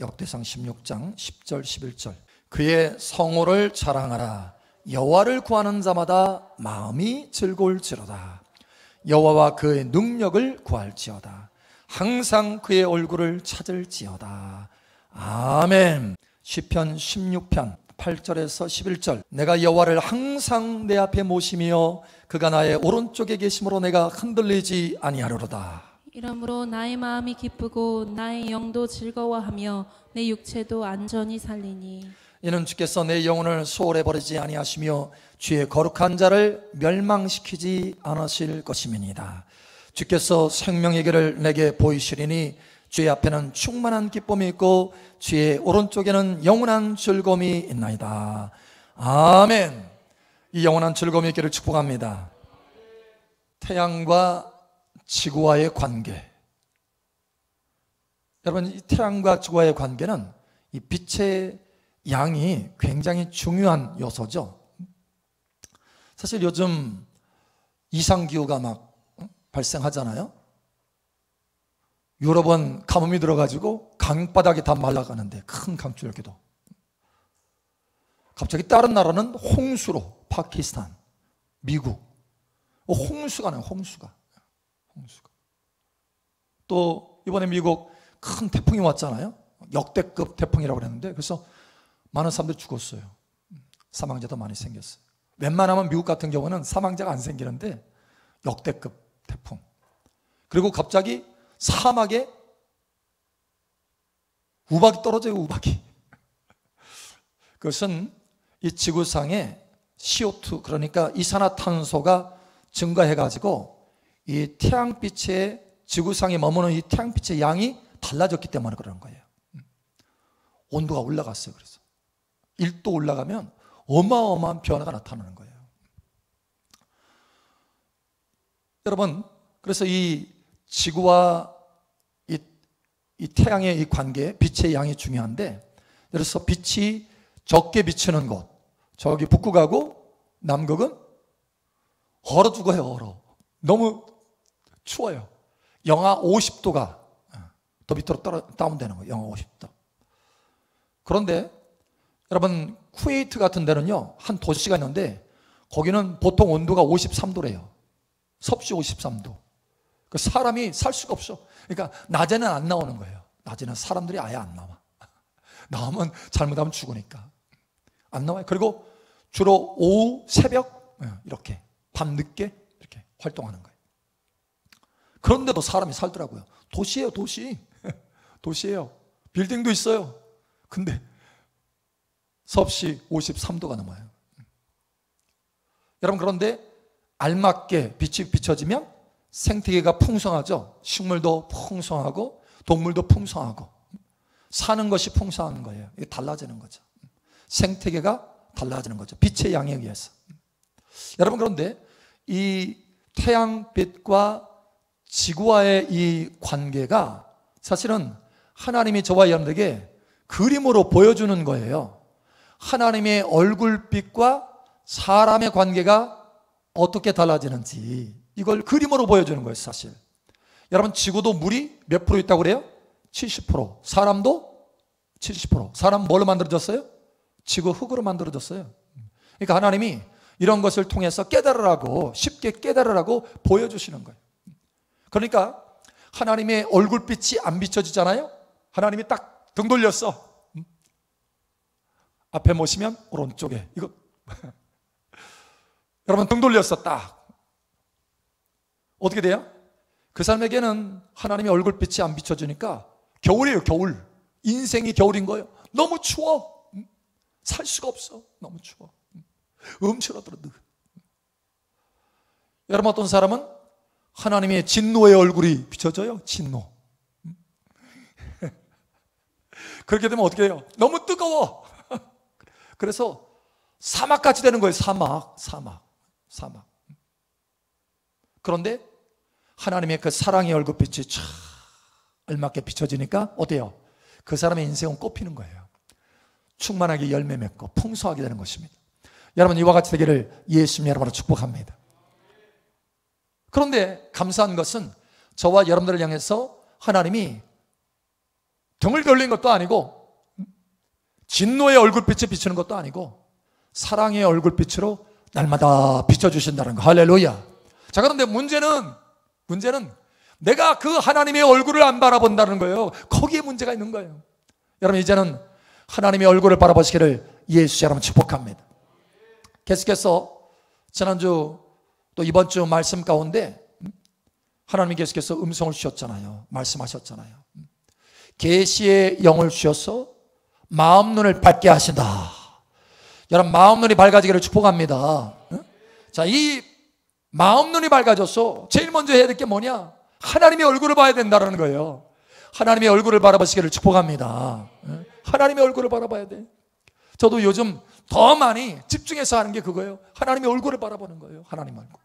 역대상 16장 10절 11절. 그의 성호를 자랑하라. 여호와를 구하는 자마다 마음이 즐거울지로다. 여호와와 그의 능력을 구할지어다. 항상 그의 얼굴을 찾을지어다. 아멘. 시편 16편 8절에서 11절. 내가 여호와를 항상 내 앞에 모시며 그가 나의 오른쪽에 계심으로 내가 흔들리지 아니하리로다. 이러므로 나의 마음이 기쁘고 나의 영도 즐거워하며 내 육체도 안전히 살리니. 이는 주께서 내 영혼을 소홀히 버리지 아니하시며 주의 거룩한 자를 멸망시키지 않으실 것임이니이다. 주께서 생명의 길을 내게 보이시리니 주의 앞에는 충만한 기쁨이 있고 주의 오른쪽에는 영원한 즐거움이 있나이다. 아멘. 이 영원한 즐거움의 길을 축복합니다. 태양과 지구와의 관계. 여러분, 이 태양과 지구와의 관계는 이 빛의 양이 굉장히 중요한 요소죠. 사실 요즘 이상기후가 막 발생하잖아요. 유럽은 가뭄이 들어가지고 강바닥이 다 말라가는데, 큰 강추력기도. 갑자기 다른 나라는 홍수로, 파키스탄, 미국, 홍수가 나요. 홍수가. 또 이번에 미국 큰 태풍이 왔잖아요. 역대급 태풍이라고 그랬는데, 그래서 많은 사람들이 죽었어요. 사망자도 많이 생겼어요. 웬만하면 미국 같은 경우는 사망자가 안 생기는데 역대급 태풍. 그리고 갑자기 사막에 우박이 떨어져요. 우박이. 그것은 이 지구상에 CO2, 그러니까 이산화탄소가 증가해가지고 이 태양빛의, 지구상에 머무는 이 태양빛의 양이 달라졌기 때문에 그런 거예요. 온도가 올라갔어요. 그래서 1도 올라가면 어마어마한 변화가 나타나는 거예요. 여러분, 그래서 이 지구와 이 태양의 이 관계, 빛의 양이 중요한데, 그래서 빛이 적게 비치는 곳, 저기 북극하고 남극은 얼어 죽어요. 얼어. 너무 추워요. 영하 50도가 더 밑으로 다운되는 거예요. 영하 50도. 그런데 여러분, 쿠웨이트 같은 데는요, 한 도시가 있는데 거기는 보통 온도가 53도래요. 섭씨 53도. 그 사람이 살 수가 없어. 그러니까 낮에는 안 나오는 거예요. 낮에는 사람들이 아예 안 나와. 나오면 잘못하면 죽으니까 안 나와요. 그리고 주로 오후, 새벽, 이렇게 밤 늦게 이렇게 활동하는 거예요. 그런데도 사람이 살더라고요. 도시예요, 도시. 도시예요. 빌딩도 있어요. 근데 섭씨 53도가 넘어요. 여러분, 그런데 알맞게 빛이 비춰지면 생태계가 풍성하죠. 식물도 풍성하고 동물도 풍성하고 사는 것이 풍성한 거예요. 이게 달라지는 거죠. 생태계가 달라지는 거죠. 빛의 양에 의해서. 여러분, 그런데 이 태양빛과 지구와의 이 관계가 사실은 하나님이 저와 여러분에게 그림으로 보여주는 거예요. 하나님의 얼굴빛과 사람의 관계가 어떻게 달라지는지 이걸 그림으로 보여주는 거예요. 사실 여러분, 지구도 물이 몇 프로 있다고 그래요? 70%. 사람도 70%. 사람 뭘로 만들어졌어요? 지구 흙으로 만들어졌어요. 그러니까 하나님이 이런 것을 통해서 깨달으라고, 쉽게 깨달으라고 보여주시는 거예요. 그러니까 하나님의 얼굴빛이 안 비춰지잖아요. 하나님이 딱 등 돌렸어. 앞에 모시면 오른쪽에 이거 여러분, 등 돌렸어. 딱 어떻게 돼요? 그 사람에게는 하나님의 얼굴빛이 안 비춰지니까 겨울이에요. 겨울. 인생이 겨울인 거예요. 너무 추워. 살 수가 없어. 너무 추워. 음치러들어. 여러분, 어떤 사람은 하나님의 진노의 얼굴이 비춰져요. 진노. 그렇게 되면 어떻게 해요? 너무 뜨거워. 그래서 사막같이 되는 거예요. 사막. 그런데 하나님의 그 사랑의 얼굴빛이 쫙 알맞게 비춰지니까 어때요? 그 사람의 인생은 꽃피는 거예요. 충만하게 열매 맺고 풍성하게 되는 것입니다. 여러분, 이와 같이 되기를 예수님 여러분으로 축복합니다. 그런데 감사한 것은 저와 여러분들을 향해서 하나님이 등을 돌린 것도 아니고 진노의 얼굴빛을 비추는 것도 아니고 사랑의 얼굴빛으로 날마다 비춰주신다는 거. 할렐루야. 자, 그런데 문제는 내가 그 하나님의 얼굴을 안 바라본다는 거예요. 거기에 문제가 있는 거예요. 여러분, 이제는 하나님의 얼굴을 바라보시기를 예수 여러분 축복합니다. 계속해서 지난주 또 이번 주 말씀 가운데 하나님이 계속해서 음성을 주셨잖아요. 말씀하셨잖아요. 계시의 영을 주셔서 마음 눈을 밝게 하신다. 여러분, 마음 눈이 밝아지기를 축복합니다. 자, 이 마음 눈이 밝아져서 제일 먼저 해야 될 게 뭐냐? 하나님의 얼굴을 봐야 된다는 거예요. 하나님의 얼굴을 바라보시기를 축복합니다. 하나님의 얼굴을 바라봐야 돼. 저도 요즘 더 많이 집중해서 하는 게 그거예요. 하나님의 얼굴을 바라보는 거예요. 하나님 얼굴.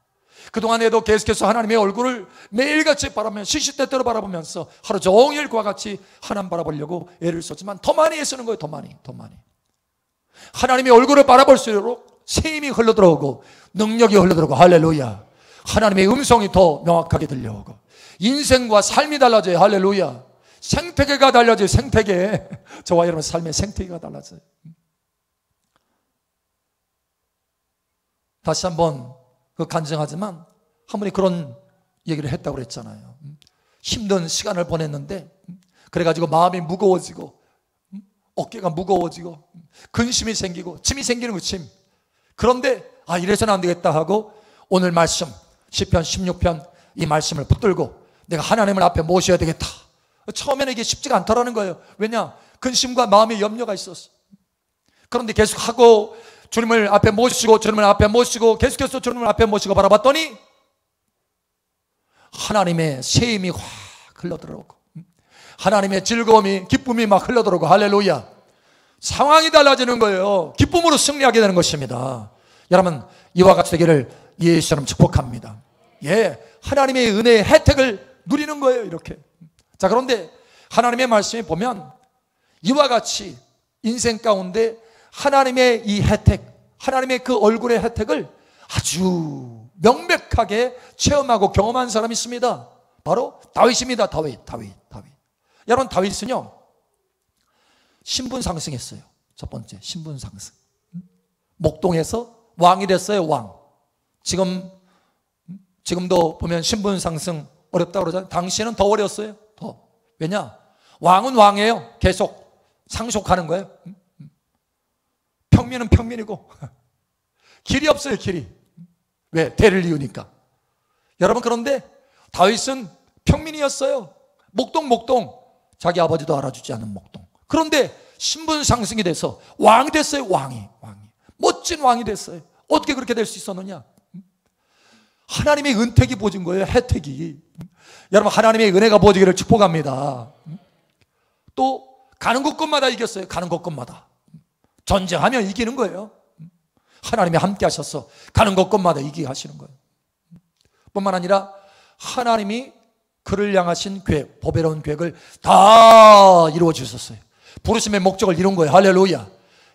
그동안에도 계속해서 하나님의 얼굴을 매일같이 바라보면 시시때때로 바라보면서 하루 종일 그와 같이 하나님 바라보려고 애를 썼지만 더 많이 애쓰는 거예요. 더 많이. 하나님의 얼굴을 바라볼수록 새 힘이 흘러들어오고 능력이 흘러들어오고 할렐루야. 하나님의 음성이 더 명확하게 들려오고 인생과 삶이 달라져요. 할렐루야. 생태계가 달라져요. 생태계. 저와 여러분 삶의 생태계가 달라져요. 다시 한번 간증하지만 한 분이 그런 얘기를 했다고 그랬잖아요. 힘든 시간을 보냈는데 그래가지고 마음이 무거워지고 어깨가 무거워지고 근심이 생기고 침이 생기는 거 침. 그런데 이래서는 안 되겠다 하고 오늘 말씀 시편 16편 이 말씀을 붙들고 내가 하나님을 앞에 모셔야 되겠다. 처음에는 이게 쉽지가 않더라는 거예요. 왜냐? 근심과 마음의 염려가 있었어. 그런데 계속하고 주님을 앞에 모시고 계속해서 주님을 앞에 모시고 바라봤더니 하나님의 새 힘이 확 흘러들어오고 하나님의 즐거움이 기쁨이 막 흘러들어오고 할렐루야. 상황이 달라지는 거예요. 기쁨으로 승리하게 되는 것입니다. 여러분, 이와 같이 되기를 예수처럼 축복합니다. 하나님의 은혜의 혜택을 누리는 거예요. 이렇게. 자, 그런데 하나님의 말씀에 보면 이와 같이 인생 가운데 하나님의 이 혜택, 하나님의 그 얼굴의 혜택을 아주 명백하게 체험하고 경험한 사람이 있습니다. 바로 다윗입니다. 다윗. 여러분, 다윗은요 신분 상승했어요. 첫 번째 신분 상승. 목동에서 왕이 됐어요. 왕. 지금도 보면 신분 상승 어렵다고 그러잖아요. 당시에는 더 어려웠어요. 더. 왜냐? 왕은 왕이에요. 계속 상속하는 거예요. 평민은 평민이고 길이 없어요. 길이. 왜? 대를 이으니까. 여러분, 그런데 다윗은 평민이었어요. 목동. 자기 아버지도 알아주지 않은 목동. 그런데 신분 상승이 돼서 왕이 됐어요. 왕이. 멋진 왕이 됐어요. 어떻게 그렇게 될 수 있었느냐? 하나님의 은택이 부어진 거예요. 혜택이. 여러분, 하나님의 은혜가 부어지기를 축복합니다. 또 가는 곳곳마다 이겼어요. 가는 곳곳마다. 전쟁하면 이기는 거예요. 하나님이 함께 하셔서 가는 곳곳마다 이기게 하시는 거예요. 뿐만 아니라 하나님이 그를 향하신 계획, 보배로운 계획을 다 이루어 주셨어요. 부르심의 목적을 이룬 거예요. 할렐루야.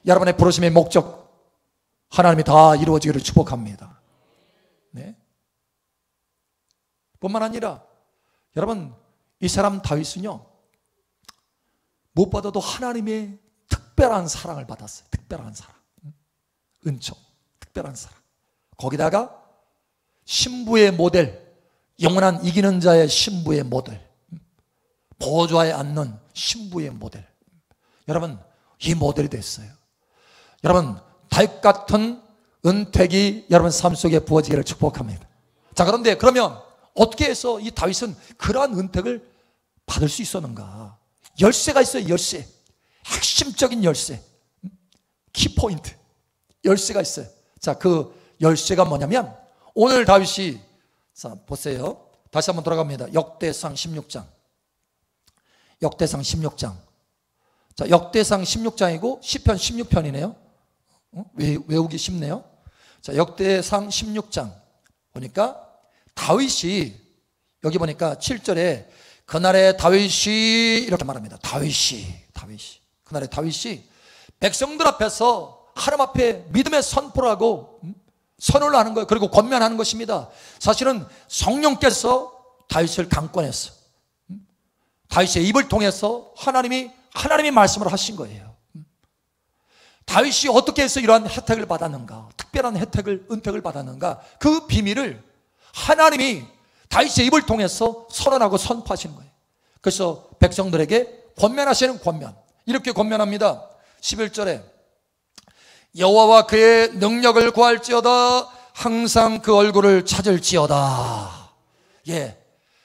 여러분의 부르심의 목적 하나님이 다 이루어지기를 축복합니다. 네. 뿐만 아니라 여러분, 이 사람 다윗은요 무엇보다도 하나님의 특별한 사랑을 받았어요. 특별한 사랑. 은총. 특별한 사랑. 거기다가 신부의 모델, 영원한 이기는 자의 신부의 모델, 보좌에 앉는 신부의 모델. 여러분, 이 모델이 됐어요. 여러분, 다윗 같은 은택이 여러분 삶 속에 부어지기를 축복합니다. 자, 그런데 그러면 어떻게 해서 이 다윗은 그러한 은택을 받을 수 있었는가? 열쇠가 있어요. 열쇠. 핵심적인 열쇠. 키포인트. 열쇠가 있어요. 자, 그 열쇠가 뭐냐면 오늘 다윗이, 자, 보세요. 다시 한번 돌아갑니다. 역대상 16장. 역대상 16장. 자, 역대상 16장이고 시편 16편이네요. 외우기 쉽네요. 자, 역대상 16장 보니까 다윗이, 여기 보니까 7절에 그날에 다윗이 이렇게 말합니다. 다윗이. 그날에 다윗이 백성들 앞에서 하나님 앞에 믿음의 선포를 하고 선언을 하는 거예요. 그리고 권면하는 것입니다. 사실은 성령께서 다윗을 강권했어. 다윗의 입을 통해서 하나님이 말씀을 하신 거예요. 다윗이 어떻게 해서 이러한 혜택을 받았는가, 특별한 은택을 받았는가, 그 비밀을 하나님이 다윗의 입을 통해서 선언하고 선포하시는 거예요. 그래서 백성들에게 권면하시는 권면, 이렇게 권면합니다. 11절에 여호와와 그의 능력을 구할지어다, 항상 그 얼굴을 찾을지어다. 예,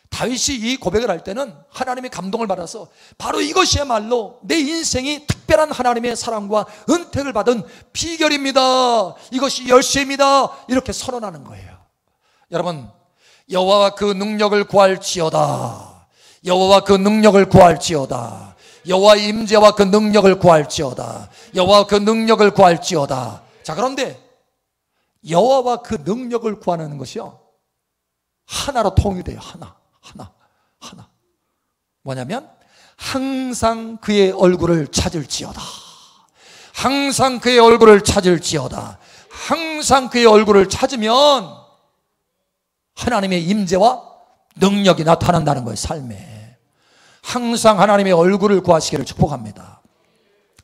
다윗이 이 고백을 할 때는 하나님의 감동을 받아서 바로 이것이야말로 내 인생이 특별한 하나님의 사랑과 은택을 받은 비결입니다, 이것이 열쇠입니다, 이렇게 선언하는 거예요. 여러분, 여호와와 그 능력을 구할지어다, 여호와와 그 능력을 구할지어다, 여호와의 임재와 그 능력을 구할지어다, 여호와와 그 능력을 구할지어다. 자, 그런데 여호와와 그 능력을 구하는 것이요, 하나로 통일돼요. 하나. 뭐냐면 항상 그의 얼굴을 찾을지어다, 항상 그의 얼굴을 찾을지어다. 항상 그의 얼굴을 찾으면 하나님의 임재와 능력이 나타난다는 거예요. 삶에 항상 하나님의 얼굴을 구하시기를 축복합니다.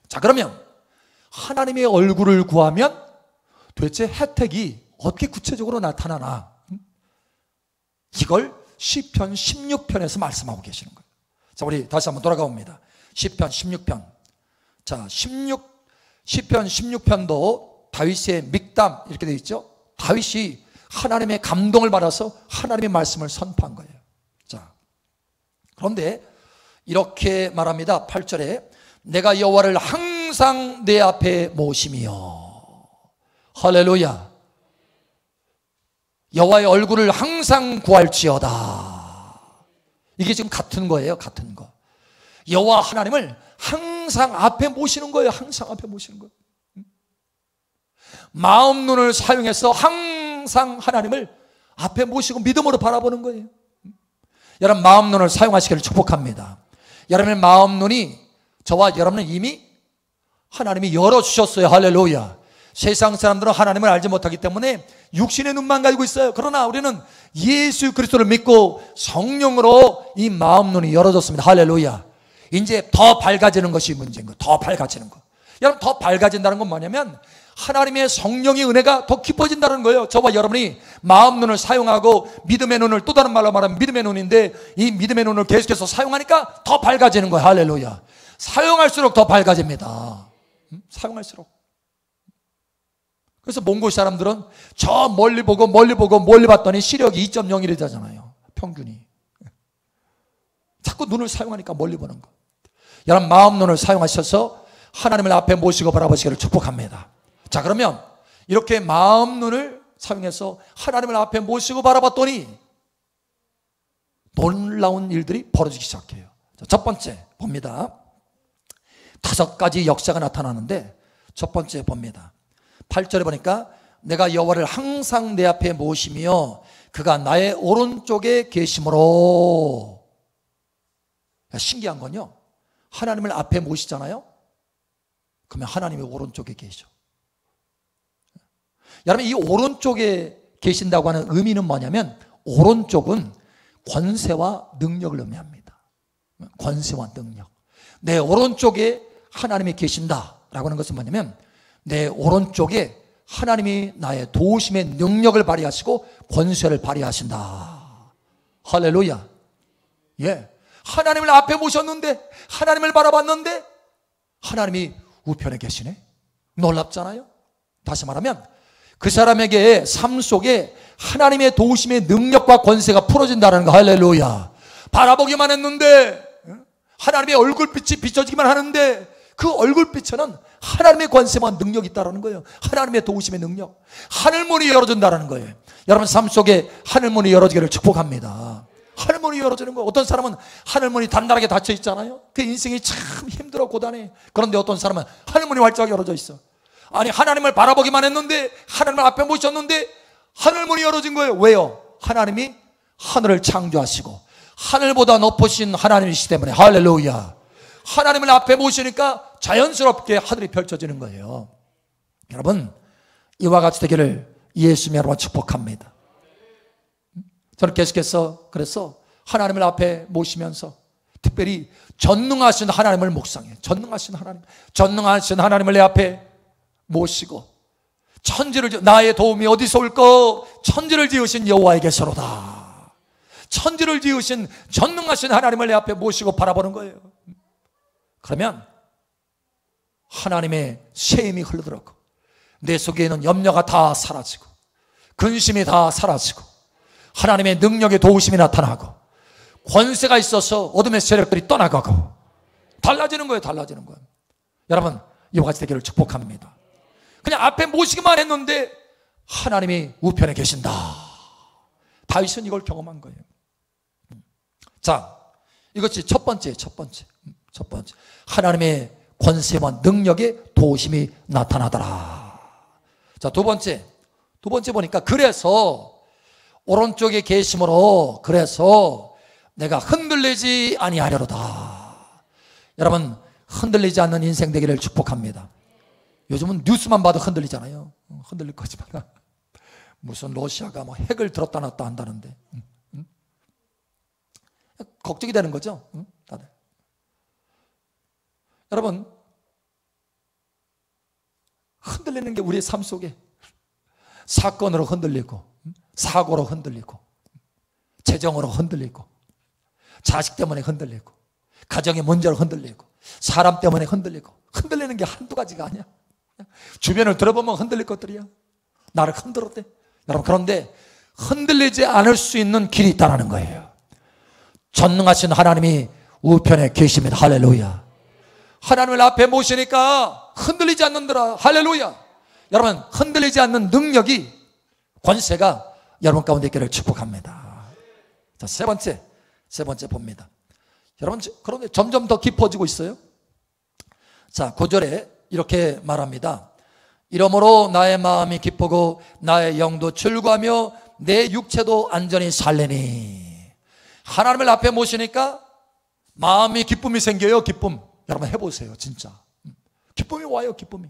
자, 그러면 하나님의 얼굴을 구하면 도대체 혜택이 어떻게 구체적으로 나타나나, 이걸 시편 16편에서 말씀하고 계시는 거예요. 자, 우리 다시 한번 돌아가 봅니다. 시편 16편. 자, 시편 16편도 다윗의 믹담 이렇게 되어 있죠. 다윗이 하나님의 감동을 받아서 하나님의 말씀을 선포한 거예요. 자, 그런데 이렇게 말합니다. 8절에 내가 여호와를 항상 내 앞에 모시며, 할렐루야, 여호와의 얼굴을 항상 구할지어다. 이게 지금 같은 거예요. 같은 거. 여호와 하나님을 항상 앞에 모시는 거예요. 항상 앞에 모시는 거예요. 마음 눈을 사용해서 항상 하나님을 앞에 모시고 믿음으로 바라보는 거예요. 여러분, 마음 눈을 사용하시기를 축복합니다. 여러분의 마음 눈이, 저와 여러분은 이미 하나님이 열어주셨어요. 할렐루야. 세상 사람들은 하나님을 알지 못하기 때문에 육신의 눈만 가지고 있어요. 그러나 우리는 예수 그리스도를 믿고 성령으로 이 마음 눈이 열어졌습니다. 할렐루야. 이제 더 밝아지는 것이 문제인 거예요. 더 밝아지는 거. 여러분, 더 밝아진다는 건 뭐냐면 하나님의 성령의 은혜가 더 깊어진다는 거예요. 저와 여러분이 마음 눈을 사용하고 믿음의 눈을, 또 다른 말로 말하면 믿음의 눈인데, 이 믿음의 눈을 계속해서 사용하니까 더 밝아지는 거예요. 할렐루야. 사용할수록 더 밝아집니다. 사용할수록. 그래서 몽골 사람들은 저 멀리 보고 봤더니 시력이 2.01이 되잖아요. 평균이. 자꾸 눈을 사용하니까 멀리 보는 거. 여러분, 마음 눈을 사용하셔서 하나님을 앞에 모시고 바라보시기를 축복합니다. 자, 그러면 이렇게 마음 눈을 사용해서 하나님을 앞에 모시고 바라봤더니 놀라운 일들이 벌어지기 시작해요. 자, 첫 번째 봅니다. 5가지 역사가 나타나는데, 첫 번째 봅니다. 8절에 보니까 내가 여호와를 항상 내 앞에 모시며 그가 나의 오른쪽에 계심으로. 신기한 건요, 하나님을 앞에 모시잖아요. 그러면 하나님의 오른쪽에 계셔. 여러분, 이 오른쪽에 계신다고 하는 의미는 뭐냐면, 오른쪽은 권세와 능력을 의미합니다. 권세와 능력. 내 오른쪽에 하나님이 계신다라고 하는 것은 뭐냐면, 내 오른쪽에 하나님이 나의 도우심의 능력을 발휘하시고 권세를 발휘하신다. 할렐루야. 예, 하나님을 앞에 모셨는데, 하나님을 바라봤는데 하나님이 우편에 계시네. 놀랍잖아요. 다시 말하면 그 사람에게 삶 속에 하나님의 도우심의 능력과 권세가 풀어진다는 거. 할렐루야. 바라보기만 했는데, 하나님의 얼굴빛이 비춰지기만 하는데 그 얼굴빛에는 하나님의 권세와 능력이 있다는 거예요. 하나님의 도우심의 능력. 하늘문이 열어준다는 거예요. 여러분, 삶 속에 하늘문이 열어지기를 축복합니다. 하늘문이 열어지는 거예요. 어떤 사람은 하늘문이 단단하게 닫혀 있잖아요. 그 인생이 참 힘들어 고단해. 그런데 어떤 사람은 하늘문이 활짝 열어져 있어. 아니, 하나님을 바라보기만 했는데, 하나님을 앞에 모셨는데 하늘문이 열어진 거예요. 왜요? 하나님이 하늘을 창조하시고 하늘보다 높으신 하나님이시기 때문에. 할렐루야. 하나님을 앞에 모시니까 자연스럽게 하늘이 펼쳐지는 거예요. 여러분, 이와 같이 되기를 예수님 여러분 축복합니다. 저는 계속해서 그래서 하나님을 앞에 모시면서 특별히 전능하신 하나님을 묵상해. 전능하신 하나님을 내 앞에 모시고, 나의 도움이 어디서 올까? 천지를 지으신 여호와에게서로다. 천지를 지으신 전능하신 하나님을 내 앞에 모시고 바라보는 거예요. 그러면 하나님의 새 힘이 흘러들었고, 내 속에 있는 염려가 다 사라지고, 근심이 다 사라지고, 하나님의 능력의 도우심이 나타나고, 권세가 있어서 어둠의 세력들이 떠나가고, 달라지는 거예요. 달라지는 거예요. 여러분, 이와 같이 되기를 축복합니다. 그냥 앞에 모시기만 했는데 하나님이 우편에 계신다. 다윗은 이걸 경험한 거예요. 자, 이것이 첫 번째. 하나님의 권세와 능력의 도우심이 나타나더라. 자, 두 번째 보니까, 그래서 오른쪽에 계심으로, 그래서 내가 흔들리지 아니하려로다. 여러분, 흔들리지 않는 인생 되기를 축복합니다. 요즘은 뉴스만 봐도 흔들리잖아요. 흔들릴 거지만 무슨 러시아가 뭐 핵을 들었다 놨다 한다는데 걱정이 되는 거죠, 다들. 여러분, 흔들리는 게 우리의 삶 속에 사건으로 흔들리고, 사고로 흔들리고, 재정으로 흔들리고, 자식 때문에 흔들리고, 가정의 문제로 흔들리고, 사람 때문에 흔들리고. 흔들리는 게 한두 가지가 아니야. 주변을 들어보면 흔들릴 것들이야. 나를 흔들었대. 여러분, 그런데 흔들리지 않을 수 있는 길이 있다는 거예요. 전능하신 하나님이 우편에 계십니다. 할렐루야. 하나님을 앞에 모시니까 흔들리지 않는더라. 할렐루야. 여러분, 흔들리지 않는 능력이, 권세가 여러분 가운데 있기를 축복합니다. 자, 세 번째 봅니다. 여러분, 그런데 점점 더 깊어지고 있어요. 자, 9절에 이렇게 말합니다. 이러므로 나의 마음이 기쁘고 나의 영도 즐거하며 내 육체도 안전히 살리니. 하나님을 앞에 모시니까 마음이 기쁨이 생겨요. 기쁨. 여러분 해보세요. 진짜 기쁨이 와요. 기쁨이.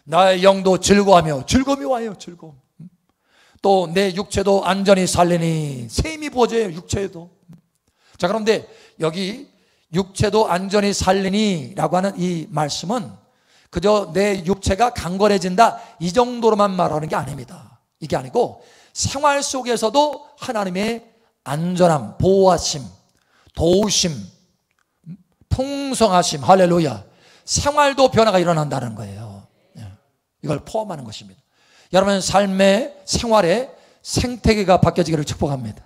나의 영도 즐거워하며, 즐거움이 와요. 즐거움. 또 내 육체도 안전히 살리니. 새 힘이 부어져요. 육체에도. 자, 그런데 여기 육체도 안전히 살리니 라고 하는 이 말씀은 그저 내 육체가 강건해진다 이 정도로만 말하는 게 아닙니다. 이게 아니고 생활 속에서도 하나님의 안전함, 보호하심, 도우심, 풍성하심, 할렐루야, 생활도 변화가 일어난다는 거예요. 이걸 포함하는 것입니다. 여러분 삶의 생활에 생태계가 바뀌어지기를 축복합니다.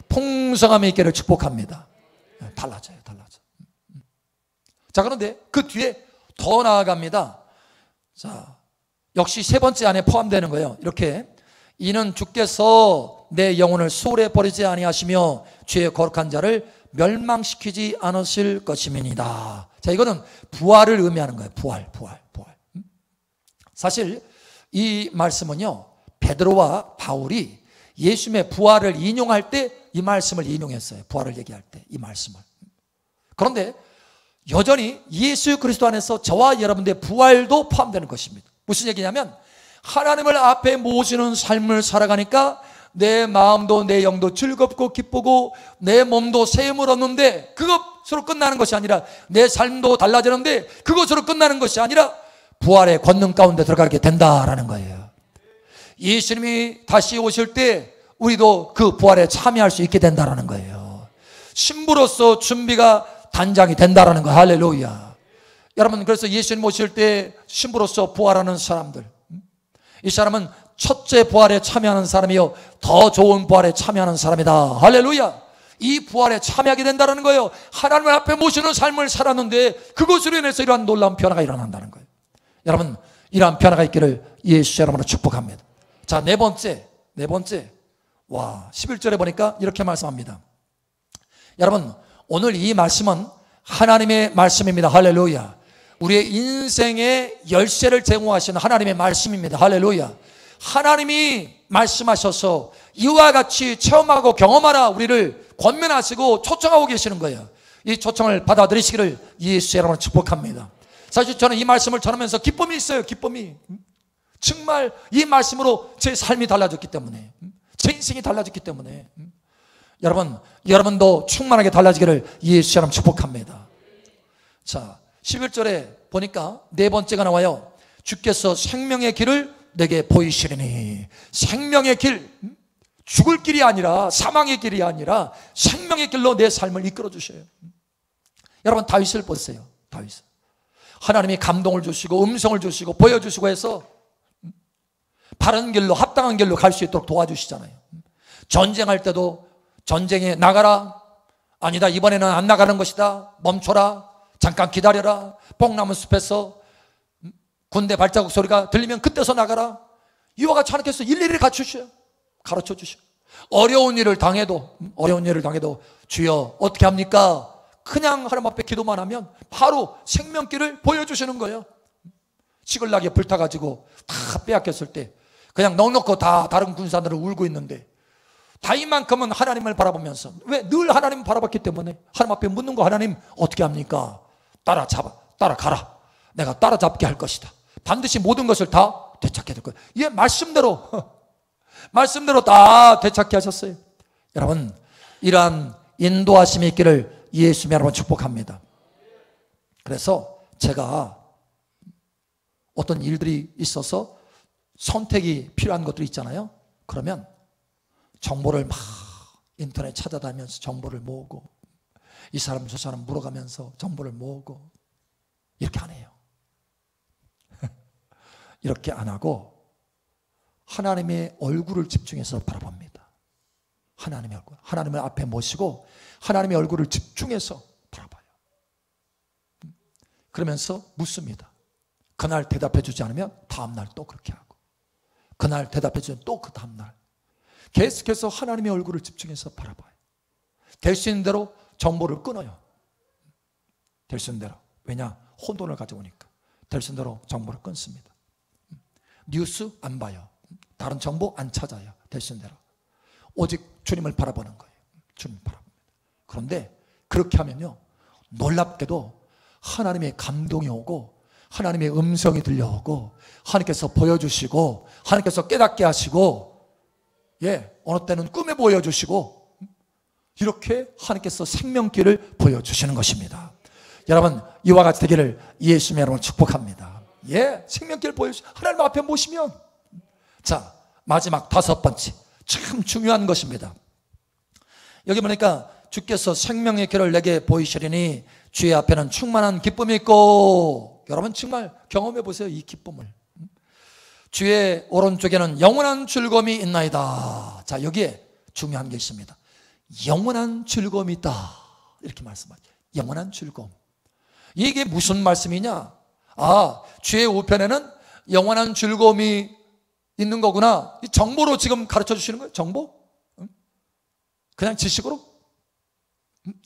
풍성함이 있기를 축복합니다. 달라져요. 자, 그런데 그 뒤에 더 나아갑니다. 자, 역시 세 번째 안에 포함되는 거예요. 이렇게, 이는 주께서 내 영혼을 소홀히 버리지 아니하시며 죄의 거룩한 자를 멸망시키지 않으실 것임이니이다. 자, 이거는 부활을 의미하는 거예요. 부활. 사실 이 말씀은요, 베드로와 바울이 예수님의 부활을 인용할 때 이 말씀을 인용했어요. 부활을 얘기할 때 이 말씀을. 그런데 여전히 예수 그리스도 안에서 저와 여러분들의 부활도 포함되는 것입니다. 무슨 얘기냐면, 하나님을 앞에 모시는 삶을 살아가니까 내 마음도 내 영도 즐겁고 기쁘고 내 몸도 새 힘을 얻는데, 그것으로 끝나는 것이 아니라, 내 삶도 달라지는데 그것으로 끝나는 것이 아니라 부활의 권능 가운데 들어가게 된다라는 거예요. 예수님이 다시 오실 때 우리도 그 부활에 참여할 수 있게 된다라는 거예요. 신부로서 준비가 단장이 된다라는 거예요. 할렐루야. 여러분, 그래서 예수님 오실 때 신부로서 부활하는 사람들, 이 사람은 첫째 부활에 참여하는 사람이요, 더 좋은 부활에 참여하는 사람이다. 할렐루야. 이 부활에 참여하게 된다는 거예요. 하나님 앞에 모시는 삶을 살았는데 그것으로 인해서 이러한 놀라운 변화가 일어난다는 거예요. 여러분, 이러한 변화가 있기를 예수 이름으로 축복합니다. 자, 네 번째. 와, 11절에 보니까 이렇게 말씀합니다. 여러분, 오늘 이 말씀은 하나님의 말씀입니다. 할렐루야. 우리의 인생의 열쇠를 제공하시는 하나님의 말씀입니다. 할렐루야. 하나님이 말씀하셔서 이와 같이 체험하고 경험하라 우리를 권면하시고 초청하고 계시는 거예요. 이 초청을 받아들이시기를 예수의 이름으로 축복합니다. 사실 저는 이 말씀을 전하면서 기쁨이 있어요. 기쁨이. 정말 이 말씀으로 제 삶이 달라졌기 때문에, 제 인생이 달라졌기 때문에. 여러분도 충만하게 달라지기를 예수 이름 축복합니다. 자, 11절에 보니까 네 번째가 나와요. 주께서 생명의 길을 내게 보이시리니. 생명의 길, 죽을 길이 아니라, 사망의 길이 아니라 생명의 길로 내 삶을 이끌어 주셔요. 여러분, 다윗을 보세요. 다윗. 하나님이 감동을 주시고 음성을 주시고 보여주시고 해서 바른 길로, 합당한 길로 갈 수 있도록 도와주시잖아요. 전쟁할 때도 전쟁에 나가라, 아니다, 이번에는 안 나가는 것이다, 멈춰라, 잠깐 기다려라, 뽕나무 숲에서 군대 발자국 소리가 들리면 그때서 나가라. 이와 같이 하나님께서 일일이 갖추셔요. 가르쳐 주셔. 어려운 일을 당해도 주여 어떻게 합니까? 그냥 하나님 앞에 기도만 하면 바로 생명길을 보여주시는 거예요. 시글락에 불타가지고 다 빼앗겼을 때 그냥 넉넉히 다 다른 군사들은 울고 있는데 다윗만큼은 하나님을 바라보면서, 왜? 늘 하나님을 바라봤기 때문에 하나님 앞에 묻는 거, 하나님 어떻게 합니까? 따라가라. 내가 따라잡게 할 것이다. 반드시 모든 것을 다 되찾게 될 거예요. 예, 말씀대로 다 되찾게 하셨어요. 여러분, 이러한 인도하심이 있기를 예수님 여러분 축복합니다. 그래서 제가 어떤 일들이 있어서 선택이 필요한 것들이 있잖아요. 그러면 정보를 막 인터넷 찾아다니면서 정보를 모으고, 이 사람 저 사람 물어가면서 정보를 모으고, 이렇게 안 해요. 이렇게 안 하고 하나님의 얼굴을 집중해서 바라봅니다. 하나님의 얼굴, 하나님을 앞에 모시고 하나님의 얼굴을 집중해서 바라봐요. 그러면서 묻습니다. 그날 대답해 주지 않으면 다음날 또 그렇게 하고, 그날 대답해 주면 또 그 다음날 계속해서 하나님의 얼굴을 집중해서 바라봐요. 될 수 있는 대로 정보를 끊어요. 될 수 있는 대로. 왜냐? 혼돈을 가져오니까. 될 수 있는 대로 정보를 끊습니다. 뉴스 안 봐요. 다른 정보 안 찾아요. 될 수 있는 대로. 오직 주님을 바라보는 거예요. 주님을 바라봅니다. 그런데 그렇게 하면요, 놀랍게도 하나님의 감동이 오고 하나님의 음성이 들려오고 하나님께서 보여주시고 하나님께서 깨닫게 하시고, 어느 때는 꿈에 보여주시고, 이렇게 하나님께서 생명길을 보여주시는 것입니다. 여러분, 이와 같이 되기를 예수님 여러분 축복합니다. 생명길 보여주시고 하나님 앞에 모시면, 자, 마지막 다섯 번째, 참 중요한 것입니다. 여기 보니까 주께서 생명의 길을 내게 보이시리니 주의 앞에는 충만한 기쁨이 있고, 여러분 정말 경험해 보세요. 이 기쁨을. 주의 오른쪽에는 영원한 즐거움이 있나이다. 자, 여기에 중요한 게 있습니다. 영원한 즐거움이 있다, 이렇게 말씀하죠. 영원한 즐거움. 이게 무슨 말씀이냐? 주의 우편에는 영원한 즐거움이 있는 거구나. 이 정보로 지금 가르쳐 주시는 거예요. 정보? 그냥 지식으로?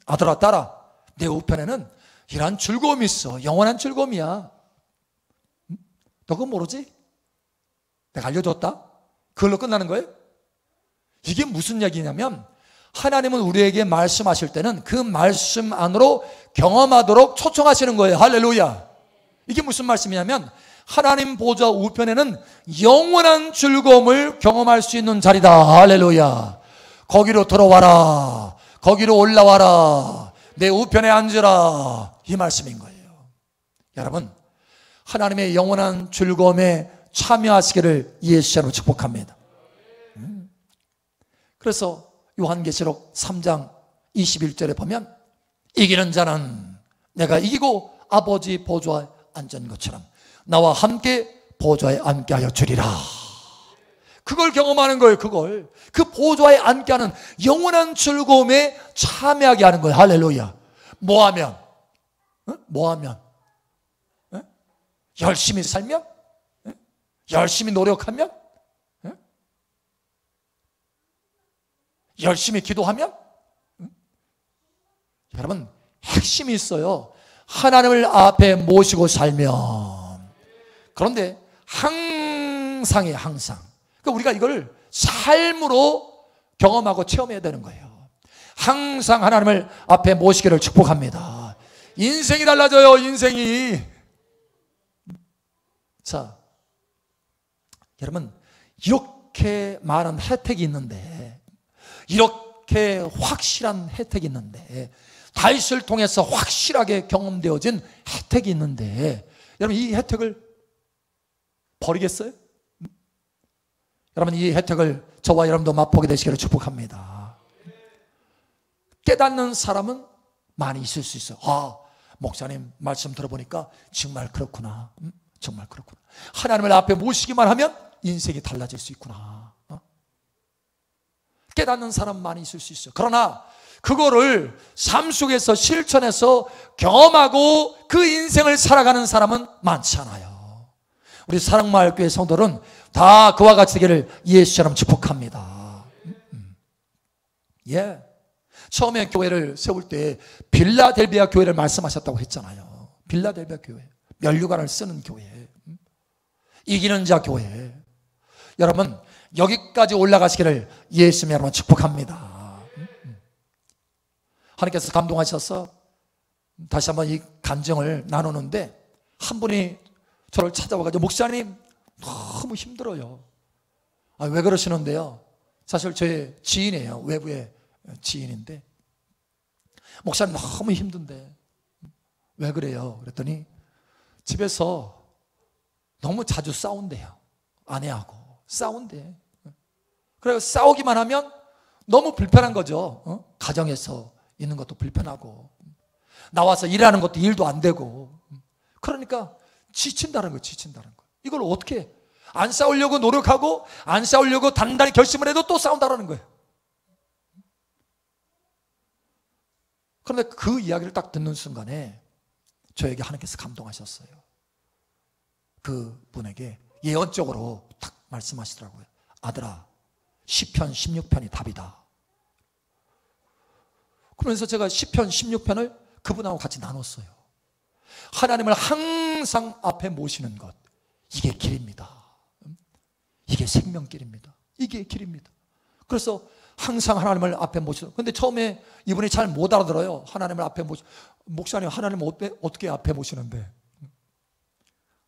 아들아, 딸아, 내 우편에는 이러한 즐거움이 있어. 영원한 즐거움이야. 너 그거 모르지? 내가 알려줬다? 그걸로 끝나는 거예요? 이게 무슨 얘기냐면, 하나님은 우리에게 말씀하실 때는 그 말씀 안으로 경험하도록 초청하시는 거예요. 할렐루야. 이게 무슨 말씀이냐면, 하나님 보좌 우편에는 영원한 즐거움을 경험할 수 있는 자리다. 할렐루야. 거기로 들어와라. 거기로 올라와라. 내 우편에 앉으라. 이 말씀인 거예요. 여러분, 하나님의 영원한 즐거움에 참여하시기를 예수로 축복합니다. 그래서 요한계시록 3장 21절에 보면, 이기는 자는 내가 이기고 아버지 보좌에 앉은 것처럼 나와 함께 보좌에 앉게 하여 주리라. 그걸 경험하는 거예요. 그걸, 그 보좌에 앉게 하는 영원한 즐거움에 참여하게 하는 거예요. 할렐루야. 뭐하면? 뭐하면? 열심히 살면? 열심히 노력하면? 열심히 기도하면? 여러분, 핵심이 있어요. 하나님을 앞에 모시고 살면. 그런데 항상이에요. 항상. 그러니까 우리가 이걸 삶으로 경험하고 체험해야 되는 거예요. 항상 하나님을 앞에 모시기를 축복합니다. 인생이 달라져요. 인생이. 자, 여러분, 이렇게 많은 혜택이 있는데, 이렇게 확실한 혜택이 있는데, 다윗을 통해서 확실하게 경험되어진 혜택이 있는데, 여러분 이 혜택을 버리겠어요? 여러분 이 혜택을 저와 여러분도 맛보게 되시기를 축복합니다. 깨닫는 사람은 많이 있을 수 있어요. 아, 목사님 말씀 들어보니까 정말 그렇구나. 정말 그렇구나. 하나님을 앞에 모시기만 하면 인생이 달라질 수 있구나. 깨닫는 사람 많이 있을 수 있어요. 그러나 그거를 삶 속에서 실천해서 경험하고 그 인생을 살아가는 사람은 많지 않아요. 우리 사랑마을교회 성도들은 다 그와 같이 되기를 예수처럼 축복합니다. 예. 처음에 교회를 세울 때 빌라델비아 교회를 말씀하셨다고 했잖아요. 빌라델비아 교회, 면류관을 쓰는 교회, 이기는 자 교회. 여러분 여기까지 올라가시기를 예수님 여러분 축복합니다. 하나님께서 감동하셔서 다시 한번 이 간증을 나누는데, 한 분이 저를 찾아와가지고 목사님 너무 힘들어요. 아, 왜 그러시는데요? 사실 제 지인이에요. 외부의 지인인데, 목사님 너무 힘든데 왜 그래요? 그랬더니 집에서 너무 자주 싸운대요. 아내하고 싸운대. 그래서 싸우기만 하면 너무 불편한 거죠. 가정에서 있는 것도 불편하고, 나와서 일하는 것도 일도 안 되고, 그러니까 지친다는 거예요. 지친다는 거예요. 이걸 어떻게 해? 안 싸우려고 노력하고 안 싸우려고 단단히 결심을 해도 또 싸운다는 거예요. 그런데 그 이야기를 딱 듣는 순간에 저에게 하나님께서 감동하셨어요. 그 분에게 예언적으로 딱 말씀하시더라고요. 아들아, 시편 16편이 답이다. 그러면서 제가 시편 16편을 그분하고 같이 나눴어요. 하나님을 항상 앞에 모시는 것, 이게 길입니다. 이게 생명길입니다. 이게 길입니다. 그래서 항상 하나님을 앞에 모시고, 근데 처음에 이분이 잘 못 알아들어요. 하나님을 앞에 목사님 하나님 어떻게 앞에 모시는데?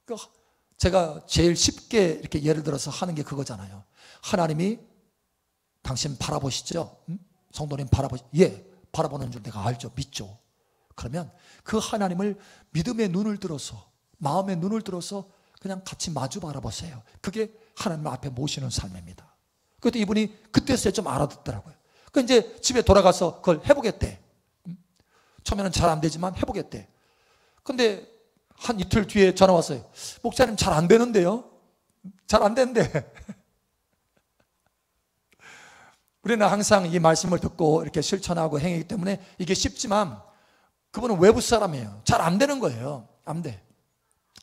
그러니까 제가 제일 쉽게 이렇게 예를 들어서 하는 게 그거잖아요. 하나님이 당신 바라보시죠? 성도님 예, 바라보는 줄 내가 알죠. 믿죠. 그러면 그 하나님을 믿음의 눈을 들어서, 마음의 눈을 들어서 그냥 같이 마주 바라보세요. 그게 하나님 앞에 모시는 삶입니다. 그때 이분이 그때서야 좀 알아듣더라고요. 그 이제 집에 돌아가서 그걸 해보겠대. 처음에는 잘 안 되지만 해보겠대. 근데 한 이틀 뒤에 전화 왔어요. 목사님 잘 안 되는데요? 잘 안 되는데. 우리는 항상 이 말씀을 듣고 이렇게 실천하고 행하기 때문에 이게 쉽지만, 그분은 외부 사람이에요. 잘 안 되는 거예요. 안 돼.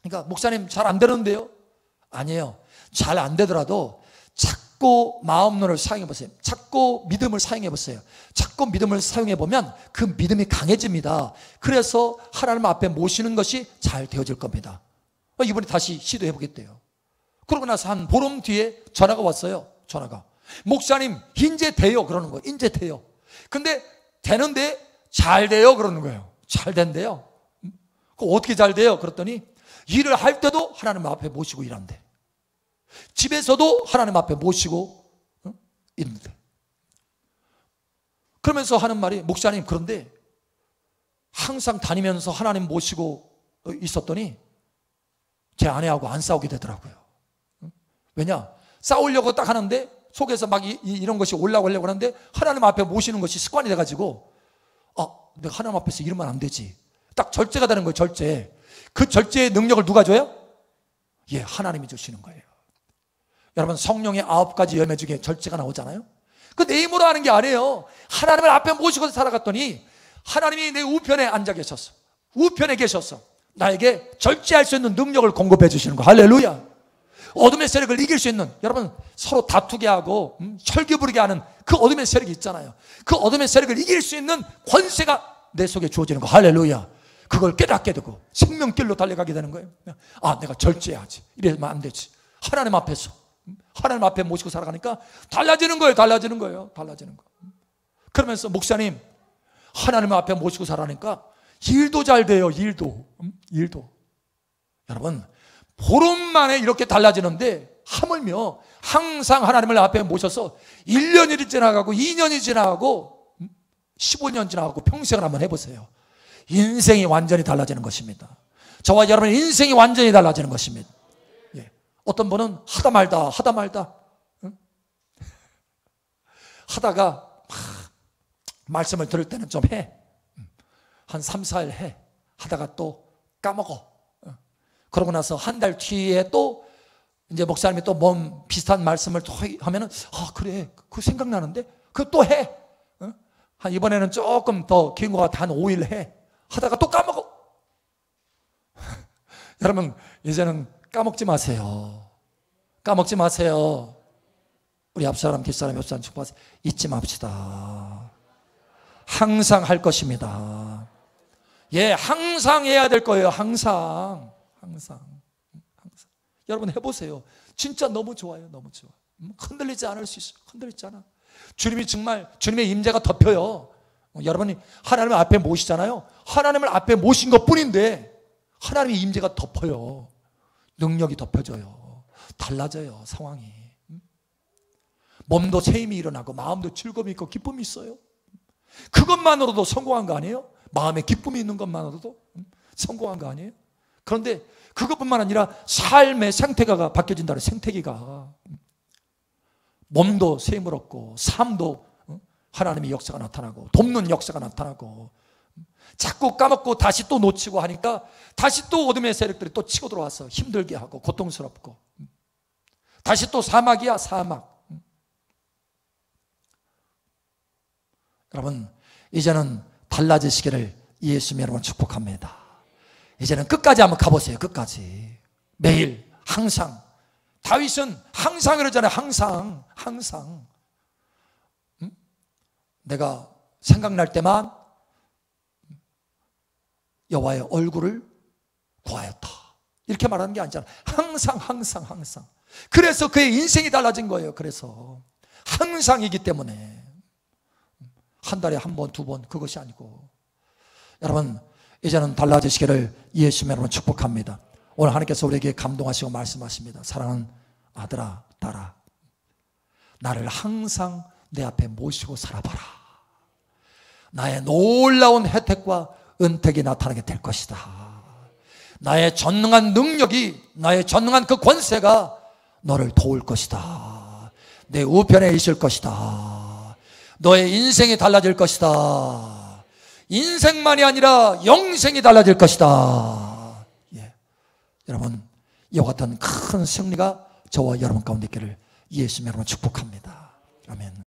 그러니까 목사님 잘 안 되는데요? 아니에요. 잘 안 되더라도 자꾸 마음론을 사용해 보세요. 자꾸 믿음을 사용해 보세요. 자꾸 믿음을 사용해 보면 그 믿음이 강해집니다. 그래서 하나님 앞에 모시는 것이 잘 되어질 겁니다. 이번에 다시 시도해 보겠대요. 그러고 나서 한 보름 뒤에 전화가 왔어요. 전화가. 목사님 이제 돼요. 그러는 거예요. 이제 돼요. 근데 되는데 잘 돼요. 그러는 거예요. 잘 된대요. 그 어떻게 잘 돼요? 그랬더니 일을 할 때도 하나님 앞에 모시고 일한대. 집에서도 하나님 앞에 모시고 있는데. 그러면서 하는 말이, 목사님 그런데 항상 다니면서 하나님 모시고 있었더니 제 아내하고 안 싸우게 되더라고요. 왜냐? 싸우려고 딱 하는데 속에서 막 이런 것이 올라오려고 하는데 하나님 앞에 모시는 것이 습관이 돼가지고, 내가 하나님 앞에서 이러면 안 되지. 딱 절제가 되는 거예요. 절제. 그 절제의 능력을 누가 줘요? 예, 하나님이 주시는 거예요. 여러분 성령의 9가지 열매 중에 절제가 나오잖아요. 그 내 힘으로 하는 게 아니에요. 하나님을 앞에 모시고 살아갔더니 하나님이 내 우편에 앉아 계셨어. 우편에 계셔서 나에게 절제할 수 있는 능력을 공급해 주시는 거예요. 할렐루야. 어둠의 세력을 이길 수 있는, 여러분 서로 다투게 하고 혈기 부리게 하는 그 어둠의 세력이 있잖아요. 그 어둠의 세력을 이길 수 있는 권세가 내 속에 주어지는 거. 할렐루야. 그걸 깨닫게 되고 생명길로 달려가게 되는 거예요. 내가 절제해야지. 이러면 안 되지. 하나님 앞에서, 하나님 앞에 모시고 살아가니까 달라지는 거예요. 달라지는 거예요. 달라지는 거. 그러면서 목사님 하나님 앞에 모시고 살아가니까 일도 잘 돼요. 일도. 여러분 보름 만에 이렇게 달라지는데 하물며 항상 하나님을 앞에 모셔서 1년이 지나가고 2년이 지나가고 15년 지나가고 평생을 한번 해보세요. 인생이 완전히 달라지는 것입니다. 저와 여러분의 인생이 완전히 달라지는 것입니다. 예. 어떤 분은 하다 말다 응? 하다가 말씀을 들을 때는 좀 해. 한 3, 4일 해. 하다가 또 까먹어. 그러고 나서 한 달 뒤에 또 이제 목사님이 또 비슷한 말씀을 또 하면은 그래 그 생각나는데 그거 또 해. 한 이번에는 조금 더 긴 것 같아. 한 5일 해. 하다가 또 까먹어. 여러분 이제는 까먹지 마세요. 까먹지 마세요. 우리 앞사람 뒷사람 옆사람 축복하세요. 잊지 맙시다. 항상 할 것입니다. 예, 항상 해야 될 거예요. 항상. 여러분 해보세요. 진짜 너무 좋아요. 너무 좋아. 흔들리지 않을 수 있어요. 흔들리지 않아. 주님이 정말 주님의 임재가 덮여요. 여러분이 하나님을 앞에 모시잖아요. 하나님을 앞에 모신 것 뿐인데 하나님의 임재가 덮어요. 능력이 덮여져요. 달라져요. 상황이. 몸도 새 힘이 일어나고 마음도 즐거움이 있고 기쁨이 있어요. 그것만으로도 성공한 거 아니에요? 마음에 기쁨이 있는 것만으로도 성공한 거 아니에요? 그런데 그것뿐만 아니라 삶의 생태계가 바뀌어진다는 생태계가 몸도 새 힘을 얻고 삶도 하나님의 역사가 나타나고 돕는 역사가 나타나고 자꾸 까먹고 다시 또 놓치고 하니까 다시 또 어둠의 세력들이 또 치고 들어와서 힘들게 하고 고통스럽고 다시 또 사막이야 사막. 여러분 이제는 달라지시기를 예수님 여러분 축복합니다. 이제는 끝까지 한번 가보세요. 끝까지 매일 항상. 다윗은 항상 그러잖아요. 항상 내가 생각날 때만 여호와의 얼굴을 구하였다 이렇게 말하는 게 아니잖아요. 항상. 그래서 그의 인생이 달라진 거예요. 그래서 항상이기 때문에 한 달에 한 번, 두 번 그것이 아니고 여러분 이제는 달라지시기를 예수님 여러분 축복합니다. 오늘 하나님께서 우리에게 감동하시고 말씀하십니다. 사랑하는 아들아 딸아 나를 항상 내 앞에 모시고 살아봐라. 나의 놀라운 혜택과 은택이 나타나게 될 것이다. 나의 전능한 능력이 나의 전능한 그 권세가 너를 도울 것이다. 내 우편에 있을 것이다. 너의 인생이 달라질 것이다. 인생만이 아니라 영생이 달라질 것이다. 예. 여러분 이와 같은 큰 승리가 저와 여러분 가운데 있기를 예수님 여러분 축복합니다. 아멘.